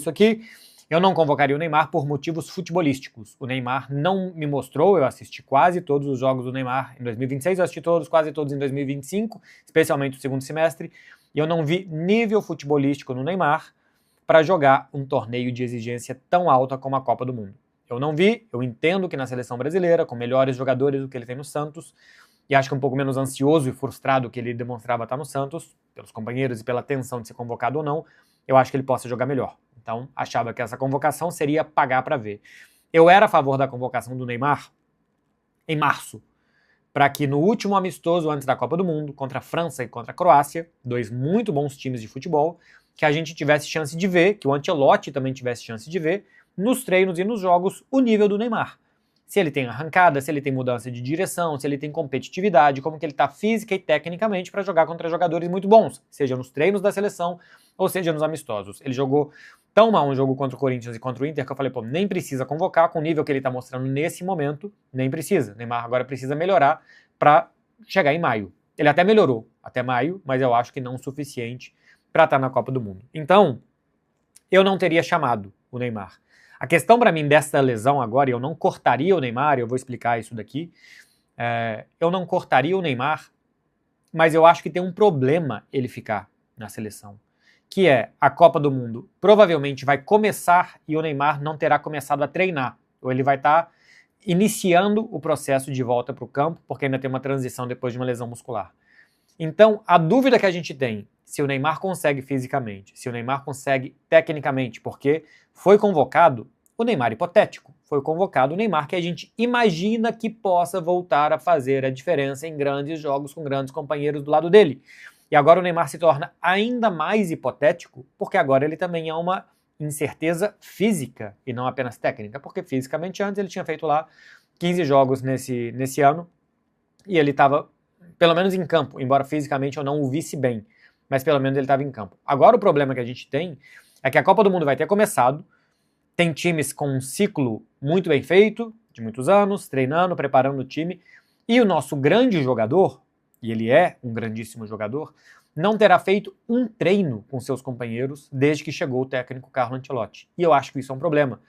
isso aqui, eu não convocaria o Neymar por motivos futebolísticos. O Neymar não me mostrou, eu assisti quase todos os jogos do Neymar em 2026, eu assisti quase todos em 2025, especialmente o segundo semestre, e eu não vi nível futebolístico no Neymar para jogar um torneio de exigência tão alta como a Copa do Mundo. Eu não vi, eu entendo que na seleção brasileira, com melhores jogadores do que ele tem no Santos, e acho que um pouco menos ansioso e frustrado que ele demonstrava estar no Santos, pelos companheiros e pela tensão de ser convocado ou não, eu acho que ele possa jogar melhor. Então, achava que essa convocação seria pagar para ver. Eu era a favor da convocação do Neymar em março, para que no último amistoso antes da Copa do Mundo, contra a França e contra a Croácia, dois muito bons times de futebol, que a gente tivesse chance de ver, que o Ancelotti também tivesse chance de ver, nos treinos e nos jogos, o nível do Neymar. Se ele tem arrancada, se ele tem mudança de direção, se ele tem competitividade, como que ele está física e tecnicamente para jogar contra jogadores muito bons, seja nos treinos da seleção ou seja nos amistosos. Ele jogou tão mal um jogo contra o Corinthians e contra o Inter que eu falei, pô, nem precisa convocar com o nível que ele está mostrando nesse momento, nem precisa. Neymar agora precisa melhorar para chegar em maio. Ele até melhorou até maio, mas eu acho que não o suficiente para estar na Copa do Mundo. Então, eu não teria chamado o Neymar. A questão para mim dessa lesão agora, e eu não cortaria o Neymar, eu vou explicar isso daqui, eu não cortaria o Neymar, mas eu acho que tem um problema ele ficar na seleção, que é a Copa do Mundo provavelmente vai começar e o Neymar não terá começado a treinar, ou ele vai estar iniciando o processo de volta para o campo, porque ainda tem uma transição depois de uma lesão muscular. Então, a dúvida que a gente tem, se o Neymar consegue fisicamente, se o Neymar consegue tecnicamente, porque foi convocado o Neymar hipotético, foi convocado o Neymar que a gente imagina que possa voltar a fazer a diferença em grandes jogos com grandes companheiros do lado dele. E agora o Neymar se torna ainda mais hipotético, porque agora ele também é uma incerteza física e não apenas técnica, porque fisicamente antes ele tinha feito lá 15 jogos nesse ano e ele estava pelo menos em campo, embora fisicamente eu não o visse bem, mas pelo menos ele estava em campo. Agora o problema que a gente tem é que a Copa do Mundo vai ter começado, tem times com um ciclo muito bem feito, de muitos anos, treinando, preparando o time, e o nosso grande jogador, e ele é um grandíssimo jogador, não terá feito um treino com seus companheiros desde que chegou o técnico Carlo Ancelotti. E eu acho que isso é um problema.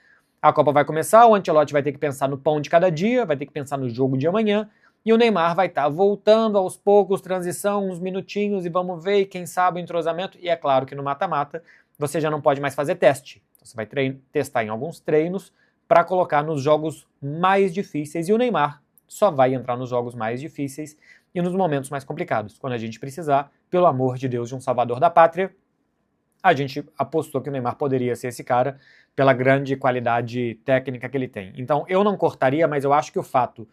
A Copa vai começar, o Ancelotti vai ter que pensar no pão de cada dia, vai ter que pensar no jogo de amanhã, e o Neymar vai estar voltando aos poucos, transição, uns minutinhos, e vamos ver, e quem sabe o entrosamento. E é claro que no mata-mata você já não pode mais fazer teste. Você vai testar em alguns treinos para colocar nos jogos mais difíceis, e o Neymar só vai entrar nos jogos mais difíceis e nos momentos mais complicados. Quando a gente precisar, pelo amor de Deus, de um salvador da pátria, a gente apostou que o Neymar poderia ser esse cara pela grande qualidade técnica que ele tem. Então eu não cortaria, mas eu acho que o fato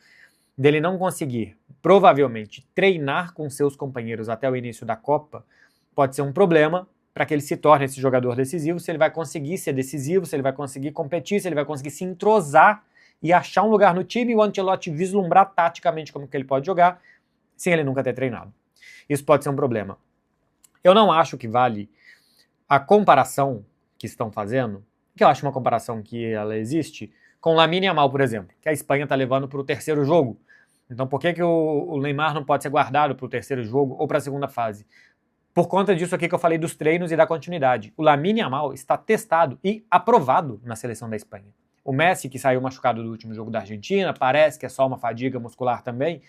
dele não conseguir, provavelmente, treinar com seus companheiros até o início da Copa, pode ser um problema para que ele se torne esse jogador decisivo, se ele vai conseguir ser decisivo, se ele vai conseguir competir, se ele vai conseguir se entrosar e achar um lugar no time e o Ancelotti vislumbrar taticamente como que ele pode jogar, sem ele nunca ter treinado. Isso pode ser um problema. Eu não acho que vale a comparação que estão fazendo, que eu acho uma comparação que ela existe, com Lamine Yamal, por exemplo, que a Espanha está levando para o terceiro jogo. Então por que o Neymar não pode ser guardado para o terceiro jogo ou para a segunda fase? Por conta disso aqui que eu falei dos treinos e da continuidade. O Lamine Yamal está testado e aprovado na seleção da Espanha. O Messi, que saiu machucado do último jogo da Argentina, parece que é só uma fadiga muscular também.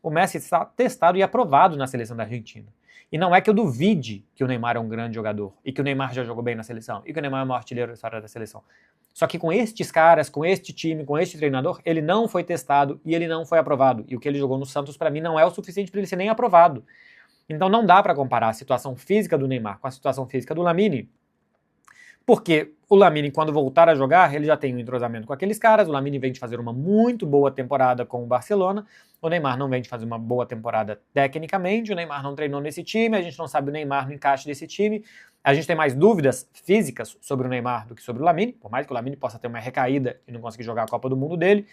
O Messi está testado e aprovado na seleção da Argentina. E não é que eu duvide que o Neymar é um grande jogador, e que o Neymar já jogou bem na seleção, e que o Neymar é o maior artilheiro da história da seleção. Só que com estes caras, com este time, com este treinador, ele não foi testado e ele não foi aprovado. E o que ele jogou no Santos, para mim, não é o suficiente para ele ser nem aprovado. Então não dá para comparar a situação física do Neymar com a situação física do Lamine, porque o Lamine, quando voltar a jogar, ele já tem um entrosamento com aqueles caras, o Lamine vem de fazer uma muito boa temporada com o Barcelona, o Neymar não vem de fazer uma boa temporada tecnicamente, o Neymar não treinou nesse time, a gente não sabe o Neymar no encaixe desse time, a gente tem mais dúvidas físicas sobre o Neymar do que sobre o Lamine, por mais que o Lamine possa ter uma recaída e não conseguir jogar a Copa do Mundo dele,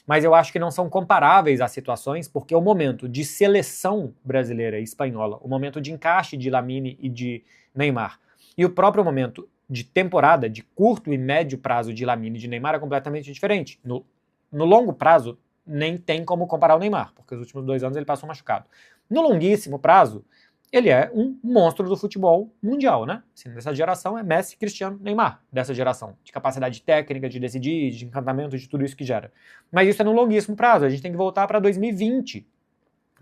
mas eu acho que não são comparáveis as situações, porque o momento de seleção brasileira e espanhola, o momento de encaixe de Lamine e de Neymar, e o próprio momento de temporada, de curto e médio prazo de Lamine e de Neymar é completamente diferente. No longo prazo, nem tem como comparar o Neymar, porque os últimos 2 anos ele passou machucado. No longuíssimo prazo, ele é um monstro do futebol mundial, né? Assim, dessa geração é Messi, Cristiano, Neymar, dessa geração, de capacidade técnica, de decidir, de encantamento, de tudo isso que gera. Mas isso é no longuíssimo prazo, a gente tem que voltar para 2020,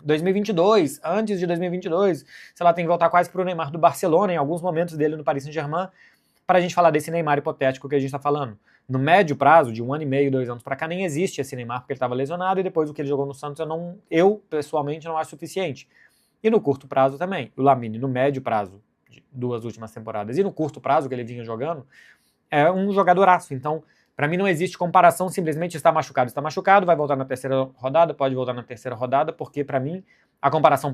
2022, antes de 2022, sei lá, tem que voltar quase para o Neymar do Barcelona, em alguns momentos dele no Paris Saint-Germain, para a gente falar desse Neymar hipotético que a gente está falando. No médio prazo, de 1 ano e meio, 2 anos para cá, nem existe esse Neymar, porque ele estava lesionado, e depois o que ele jogou no Santos, eu pessoalmente não acho suficiente. E no curto prazo também. O Lamine, no médio prazo, de 2 últimas temporadas, e no curto prazo que ele vinha jogando, é um jogadoraço. Então, para mim não existe comparação, simplesmente está machucado, vai voltar na terceira rodada, pode voltar na terceira rodada, porque para mim a comparação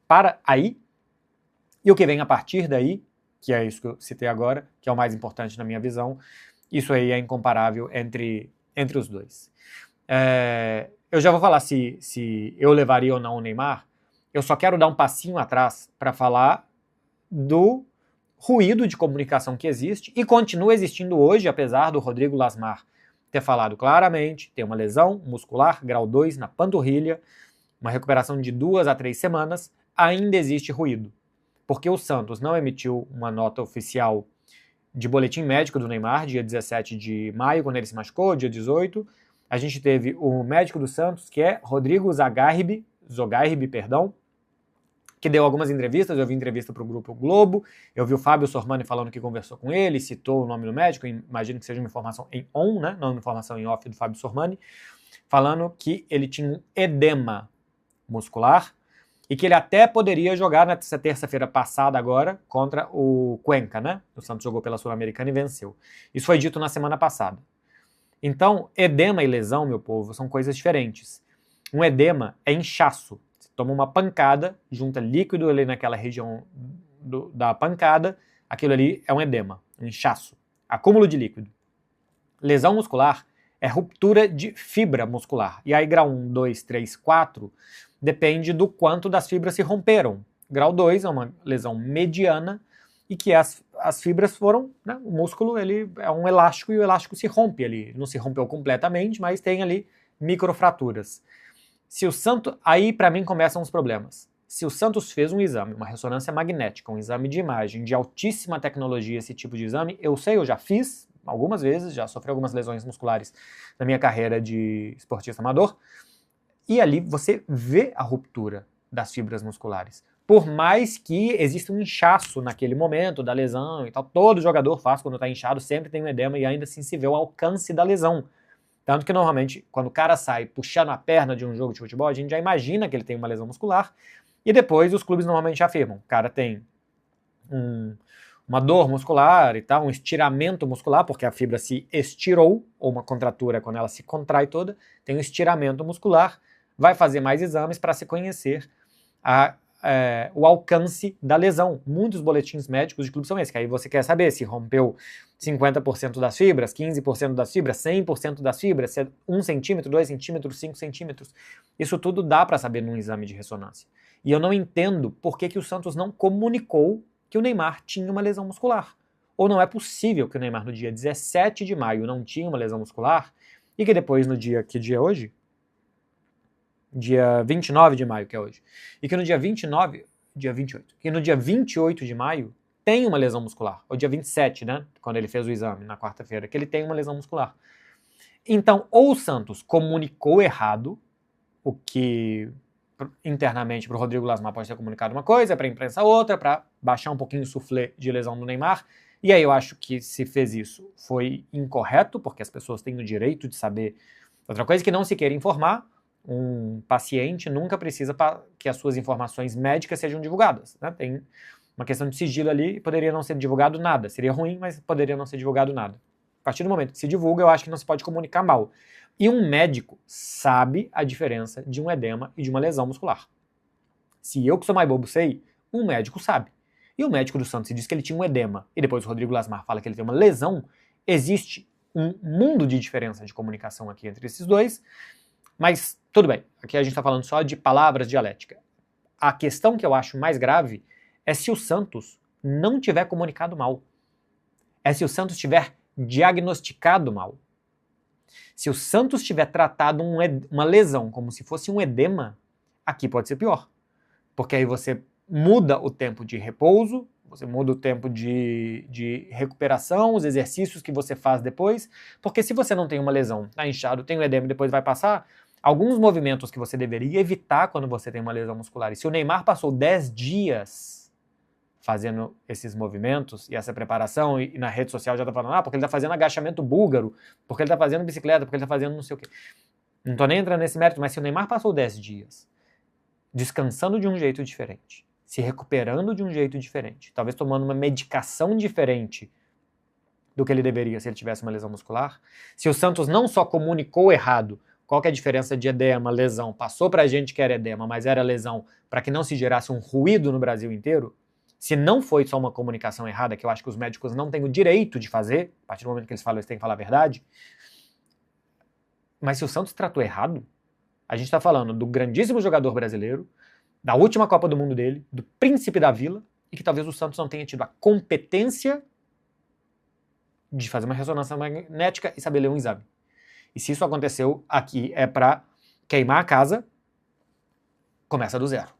para aí, e o que vem a partir daí, que é isso que eu citei agora, que é o mais importante na minha visão, isso aí é incomparável entre os dois. Eu já vou falar se eu levaria ou não o Neymar. Eu só quero dar um passinho atrás para falar do ruído de comunicação que existe e continua existindo hoje, apesar do Rodrigo Lasmar ter falado claramente, tem uma lesão muscular, grau 2 na panturrilha, uma recuperação de 2 a 3 semanas, ainda existe ruído. Porque o Santos não emitiu uma nota oficial de boletim médico do Neymar, dia 17 de maio, quando ele se machucou, dia 18. A gente teve o médico do Santos, que é Rodrigo Zogarbi, que deu algumas entrevistas. Eu vi entrevista para o Grupo Globo, eu vi o Fábio Sormani falando que conversou com ele, citou o nome do médico, imagino que seja uma informação em on, né? Não uma informação em off do Fábio Sormani, falando que ele tinha um edema muscular e que ele até poderia jogar nessa terça-feira passada agora contra o Cuenca, né? O Santos jogou pela Sul-Americana e venceu. Isso foi dito na semana passada. Então, edema e lesão, meu povo, são coisas diferentes. Um edema é inchaço. Você toma uma pancada, junta líquido ali naquela região da pancada, aquilo ali é um edema, um inchaço, acúmulo de líquido. Lesão muscular é ruptura de fibra muscular. E aí grau 1, 2, 3, 4 depende do quanto das fibras se romperam. Grau 2 é uma lesão mediana e que as fibras foram, né, o músculo ele é um elástico e o elástico se rompe ali. Não se rompeu completamente, mas tem ali microfraturas. Se o Santos, aí para mim começam os problemas. Se o Santos fez um exame, uma ressonância magnética, um exame de imagem de altíssima tecnologia, esse tipo de exame, eu já fiz algumas vezes, já sofri algumas lesões musculares na minha carreira de esportista amador, e ali você vê a ruptura das fibras musculares. Por mais que exista um inchaço naquele momento da lesão e tal, todo jogador faz quando está inchado, sempre tem um edema e ainda assim se vê o alcance da lesão. Tanto que normalmente, quando o cara sai puxando a perna de um jogo de futebol, a gente já imagina que ele tem uma lesão muscular, e depois os clubes normalmente afirmam, o cara tem uma dor muscular e tal, um estiramento muscular, porque a fibra se estirou, ou uma contratura quando ela se contrai toda, tem um estiramento muscular, vai fazer mais exames para se conhecer o alcance da lesão. Muitos boletins médicos de clube são esses, que aí você quer saber se rompeu 50% das fibras, 15% das fibras, 100% das fibras, se é 1 centímetro, 2 centímetros, 5 centímetros. Isso tudo dá para saber num exame de ressonância. E eu não entendo por que o Santos não comunicou que o Neymar tinha uma lesão muscular. Ou não é possível que o Neymar no dia 17 de maio não tinha uma lesão muscular e que depois no dia, que dia é hoje? Dia 29 de maio, que é hoje. E que no dia 28, que no dia 28 de maio tem uma lesão muscular. Ou dia 27, né? Quando ele fez o exame, na quarta-feira, que ele tem uma lesão muscular. Então, ou o Santos comunicou errado, o que internamente para o Rodrigo Lasmar pode ter comunicado uma coisa, para a imprensa outra, para baixar um pouquinho o suflê de lesão do Neymar. E aí eu acho que se fez isso foi incorreto, porque as pessoas têm o direito de saber. Outra coisa que não se queira informar, um paciente nunca precisa que as suas informações médicas sejam divulgadas, né? Tem uma questão de sigilo ali, poderia não ser divulgado nada. Seria ruim, mas poderia não ser divulgado nada. A partir do momento que se divulga, eu acho que não se pode comunicar mal. E um médico sabe a diferença de um edema e de uma lesão muscular. Se eu que sou mais bobo sei, um médico sabe. E o médico do Santos diz que ele tinha um edema, e depois o Rodrigo Lasmar fala que ele tem uma lesão, existe um mundo de diferença de comunicação aqui entre esses dois. Mas tudo bem, aqui a gente está falando só de palavras dialética. A questão que eu acho mais grave é se o Santos não tiver comunicado mal. É se o Santos tiver diagnosticado mal. Se o Santos tiver tratado uma lesão como se fosse um edema, aqui pode ser pior. Porque aí você muda o tempo de repouso, você muda o tempo de recuperação, os exercícios que você faz depois, porque se você não tem uma lesão, tá inchado, tem um edema e depois vai passar, alguns movimentos que você deveria evitar quando você tem uma lesão muscular. E se o Neymar passou 10 dias fazendo esses movimentos e essa preparação, e na rede social já tá falando, porque ele tá fazendo agachamento búlgaro, porque ele tá fazendo bicicleta, porque ele tá fazendo não sei o quê. Não tô nem entrando nesse mérito, mas se o Neymar passou 10 dias descansando de um jeito diferente, se recuperando de um jeito diferente, talvez tomando uma medicação diferente do que ele deveria se ele tivesse uma lesão muscular, se o Santos não só comunicou errado qual que é a diferença de edema, lesão, passou pra gente que era edema, mas era lesão para que não se gerasse um ruído no Brasil inteiro, se não foi só uma comunicação errada, que eu acho que os médicos não têm o direito de fazer, a partir do momento que eles falam, eles têm que falar a verdade, mas se o Santos tratou errado, a gente está falando do grandíssimo jogador brasileiro, da última Copa do Mundo dele, do príncipe da Vila, e que talvez o Santos não tenha tido a competência de fazer uma ressonância magnética e saber ler um exame. E se isso aconteceu, aqui é para queimar a casa, começa do zero.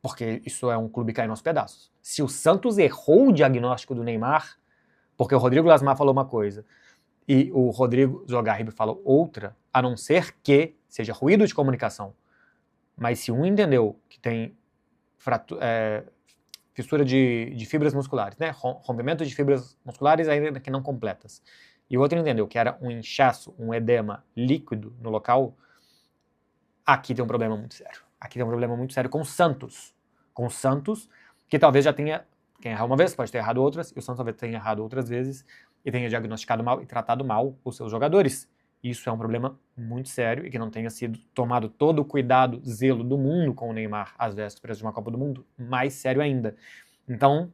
Porque isso é um clube caindo aos pedaços. Se o Santos errou o diagnóstico do Neymar, porque o Rodrigo Lasmar falou uma coisa e o Rodrigo Zogarribe falou outra, a não ser que seja ruído de comunicação, mas se um entendeu que tem fissura de fibras musculares, né? Rompimento de fibras musculares ainda que não completas, e o outro entendeu que era um inchaço, um edema líquido no local, aqui tem um problema muito sério. Aqui tem um problema muito sério com o Santos. Com o Santos, que talvez já tenha, quem errar uma vez pode ter errado outras, e o Santos talvez tenha errado outras vezes, e tenha diagnosticado mal e tratado mal os seus jogadores. Isso é um problema muito sério e que não tenha sido tomado todo o cuidado, zelo do mundo com o Neymar às vésperas de uma Copa do Mundo, mais sério ainda. Então,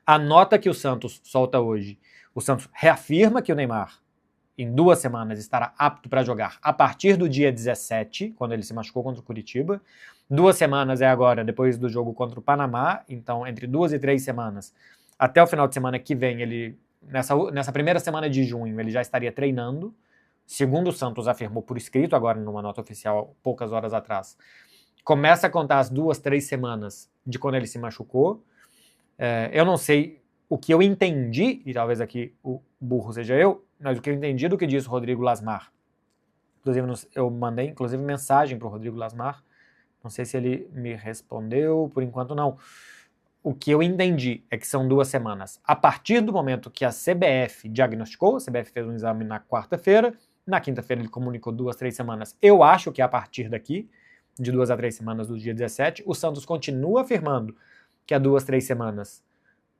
a nota que o Santos solta hoje, o Santos reafirma que o Neymar, em 2 semanas, estará apto para jogar a partir do dia 17, quando ele se machucou contra o Curitiba. 2 semanas é agora, depois do jogo contra o Panamá, então entre 2 e 3 semanas, até o final de semana que vem, ele nessa primeira semana de junho, ele já estaria treinando. Segundo o Santos afirmou por escrito, agora numa nota oficial, poucas horas atrás, começa a contar as 2, 3 semanas de quando ele se machucou. Eu não sei o que eu entendi, e talvez aqui o burro seja eu, mas o que eu entendi do que disse o Rodrigo Lasmar. Inclusive, eu mandei mensagem para o Rodrigo Lasmar, não sei se ele me respondeu, por enquanto não. O que eu entendi é que são 2 semanas. A partir do momento que a CBF diagnosticou, a CBF fez um exame na quarta-feira, na quinta-feira ele comunicou 2, 3 semanas. Eu acho que é a partir daqui, de 2 a 3 semanas do dia 17, o Santos continua afirmando que é 2, 3 semanas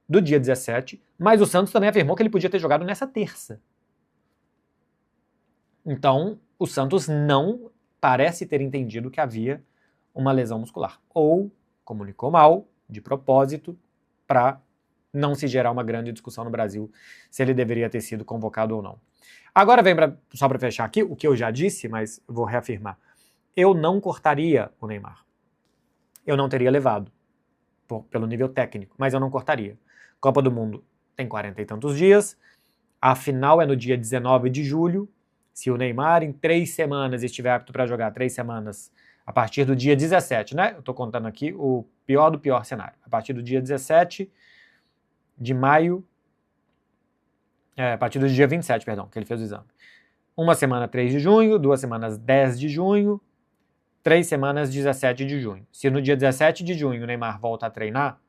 do dia 17, mas o Santos também afirmou que ele podia ter jogado nessa terça. Então, o Santos não parece ter entendido que havia uma lesão muscular. Ou comunicou mal, de propósito, para não se gerar uma grande discussão no Brasil se ele deveria ter sido convocado ou não. Agora vem só para fechar aqui, o que eu já disse, mas vou reafirmar. Eu não cortaria o Neymar. Eu não teria levado, pelo nível técnico, mas eu não cortaria. Copa do Mundo tem 40 e tantos dias, a final é no dia 19 de julho, se o Neymar em 3 semanas estiver apto para jogar 3 semanas, a partir do dia 17, né? Eu estou contando aqui o pior do pior cenário. A partir do dia 17 de maio, a partir do dia 27, perdão, que ele fez o exame. 1 semana 3 de junho, 2 semanas 10 de junho, 3 semanas 17 de junho. Se no dia 17 de junho o Neymar volta a treinar,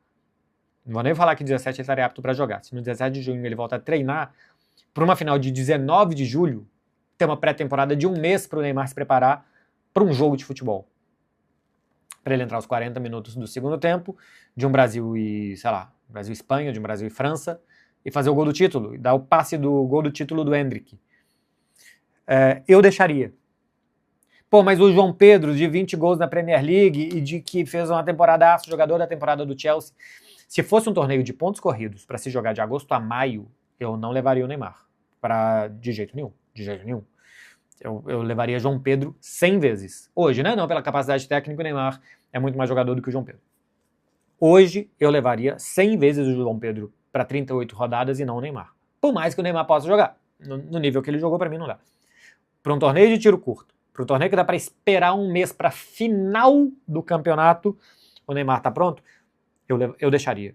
não vou nem falar que 17 ele estaria apto para jogar. Se no 17 de junho ele volta a treinar, para uma final de 19 de julho, tem uma pré-temporada de 1 mês para o Neymar se preparar para um jogo de futebol. Para ele entrar aos 40 minutos do segundo tempo, de um Brasil e, sei lá, Brasil e Espanha, de um Brasil e França, e fazer o gol do título, e dar o passe do gol do título do Endrick. Eu deixaria. Pô, mas o João Pedro, de 20 gols na Premier League e de que fez uma temporada jogador da temporada do Chelsea, se fosse um torneio de pontos corridos para se jogar de agosto a maio, eu não levaria o Neymar. De jeito nenhum. De jeito nenhum. Eu levaria João Pedro 100 vezes. Hoje, né? Não pela capacidade técnica, o Neymar é muito mais jogador do que o João Pedro. Hoje, eu levaria 100 vezes o João Pedro para 38 rodadas e não o Neymar. Por mais que o Neymar possa jogar. No nível que ele jogou, para mim, não dá. Para um torneio de tiro curto, para um torneio que dá para esperar 1 mês para final do campeonato, o Neymar tá pronto? eu deixaria.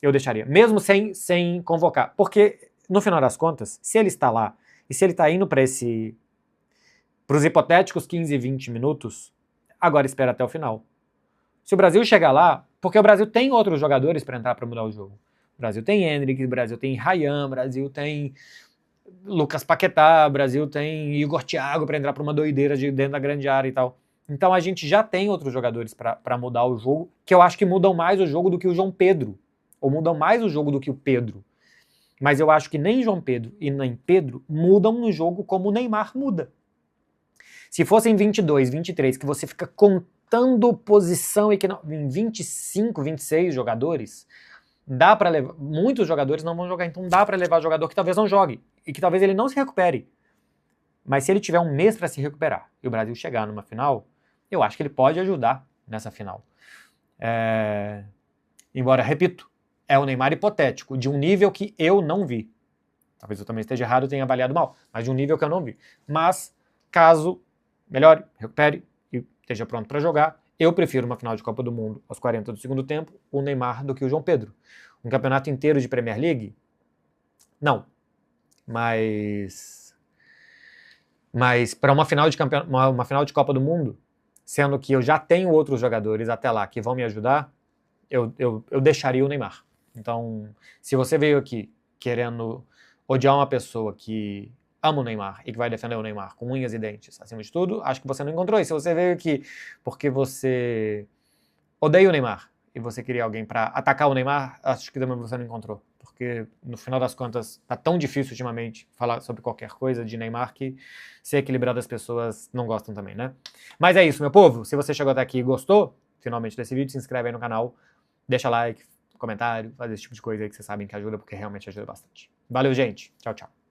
Eu deixaria, mesmo sem convocar. Porque, no final das contas, se ele está lá e se ele está indo para os hipotéticos 15, 20 minutos, agora espera até o final. Se o Brasil chegar lá, porque o Brasil tem outros jogadores para entrar para mudar o jogo. O Brasil tem Endrick, o Brasil tem Ryan, o Brasil tem Lucas Paquetá, o Brasil tem Igor Thiago para entrar para uma doideira de dentro da grande área e tal. Então a gente já tem outros jogadores para mudar o jogo, que eu acho que mudam mais o jogo do que o João Pedro. Ou mudam mais o jogo do que o Pedro. Mas eu acho que nem João Pedro e nem Pedro mudam no jogo como o Neymar muda. Se fossem 22, 23, que você fica contando posição e que não, em 25, 26 jogadores, dá para levar, muitos jogadores não vão jogar, então dá para levar jogador que talvez não jogue e que talvez ele não se recupere. Mas se ele tiver um mês para se recuperar e o Brasil chegar numa final, eu acho que ele pode ajudar nessa final. Embora, repito, é o Neymar hipotético, de um nível que eu não vi. Talvez eu também esteja errado e tenha avaliado mal, mas de um nível que eu não vi. Mas, caso melhore, recupere e esteja pronto para jogar, eu prefiro uma final de Copa do Mundo aos 40 do segundo tempo, o Neymar do que o João Pedro. Um campeonato inteiro de Premier League? Não. Mas para uma final de Copa do Mundo, sendo que eu já tenho outros jogadores até lá que vão me ajudar, eu deixaria o Neymar. Então, se você veio aqui querendo odiar uma pessoa que ama o Neymar e que vai defender o Neymar com unhas e dentes, acima de tudo, acho que você não encontrou isso. Se você veio aqui porque você odeia o Neymar e você queria alguém para atacar o Neymar, acho que também você não encontrou. Porque, no final das contas, tá tão difícil ultimamente falar sobre qualquer coisa de Neymar que ser equilibrado as pessoas não gostam também, né? Mas é isso, meu povo. Se você chegou até aqui e gostou, finalmente, desse vídeo, se inscreve aí no canal, deixa like, comentário, faz esse tipo de coisa aí que vocês sabem que ajuda, porque realmente ajuda bastante. Valeu, gente. Tchau, tchau.